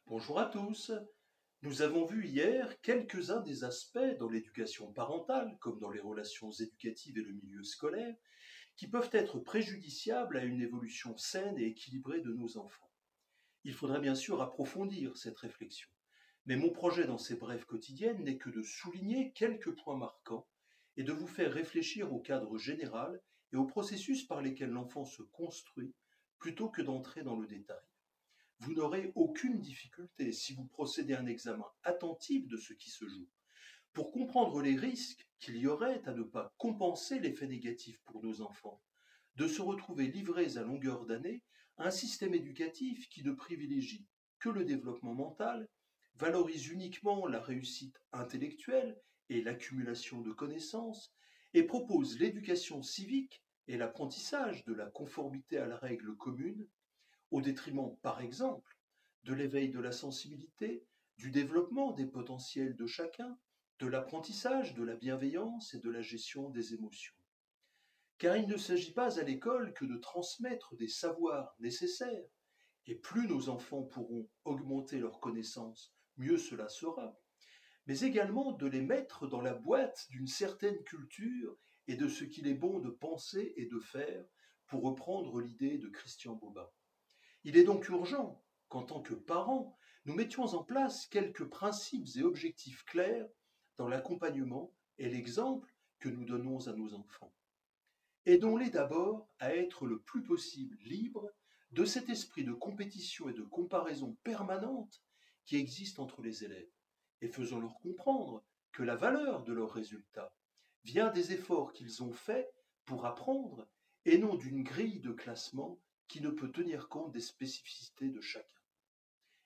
Bonjour à tous. Nous avons vu hier quelques-uns des aspects dans l'éducation parentale, comme dans les relations éducatives et le milieu scolaire, qui peuvent être préjudiciables à une évolution saine et équilibrée de nos enfants. Il faudrait bien sûr approfondir cette réflexion. Mais mon projet dans ces brèves quotidiennes n'est que de souligner quelques points marquants et de vous faire réfléchir au cadre général et aux processus par lesquels l'enfant se construit, plutôt que d'entrer dans le détail. Vous n'aurez aucune difficulté si vous procédez à un examen attentif de ce qui se joue, pour comprendre les risques qu'il y aurait à ne pas compenser l'effet négatif pour nos enfants, de se retrouver livrés à longueur d'année à un système éducatif qui ne privilégie que le développement mental, valorise uniquement la réussite intellectuelle et l'accumulation de connaissances, et propose l'éducation civique et l'apprentissage de la conformité à la règle commune au détriment, par exemple, de l'éveil de la sensibilité, du développement des potentiels de chacun, de l'apprentissage de la bienveillance et de la gestion des émotions. Car il ne s'agit pas à l'école que de transmettre des savoirs nécessaires, et plus nos enfants pourront augmenter leurs connaissances, mieux cela sera, mais également de les mettre dans la boîte d'une certaine culture et de ce qu'il est bon de penser et de faire, pour reprendre l'idée de Christian Bobin. Il est donc urgent qu'en tant que parents, nous mettions en place quelques principes et objectifs clairs dans l'accompagnement et l'exemple que nous donnons à nos enfants. Aidons-les d'abord à être le plus possible libres de cet esprit de compétition et de comparaison permanente qui existe entre les élèves, et faisons-leur comprendre que la valeur de leurs résultats vient des efforts qu'ils ont faits pour apprendre et non d'une grille de classement qui ne peut tenir compte des spécificités de chacun.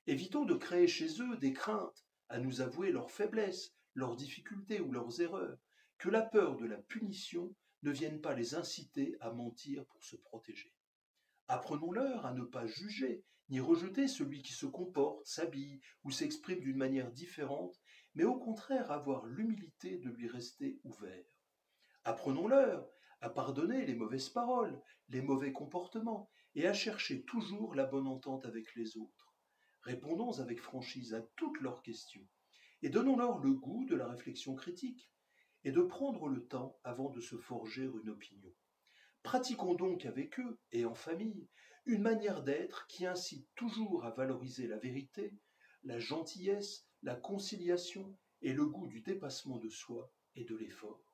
Évitons de créer chez eux des craintes à nous avouer leurs faiblesses, leurs difficultés ou leurs erreurs, que la peur de la punition ne vienne pas les inciter à mentir pour se protéger. Apprenons-leur à ne pas juger ni rejeter celui qui se comporte, s'habille ou s'exprime d'une manière différente, mais au contraire avoir l'humilité de lui rester ouvert. Apprenons-leur à pardonner les mauvaises paroles, les mauvais comportements, et à chercher toujours la bonne entente avec les autres. Répondons avec franchise à toutes leurs questions, et donnons-leur le goût de la réflexion critique, et de prendre le temps avant de se forger une opinion. Pratiquons donc avec eux, et en famille, une manière d'être qui incite toujours à valoriser la vérité, la gentillesse, la conciliation et le goût du dépassement de soi et de l'effort.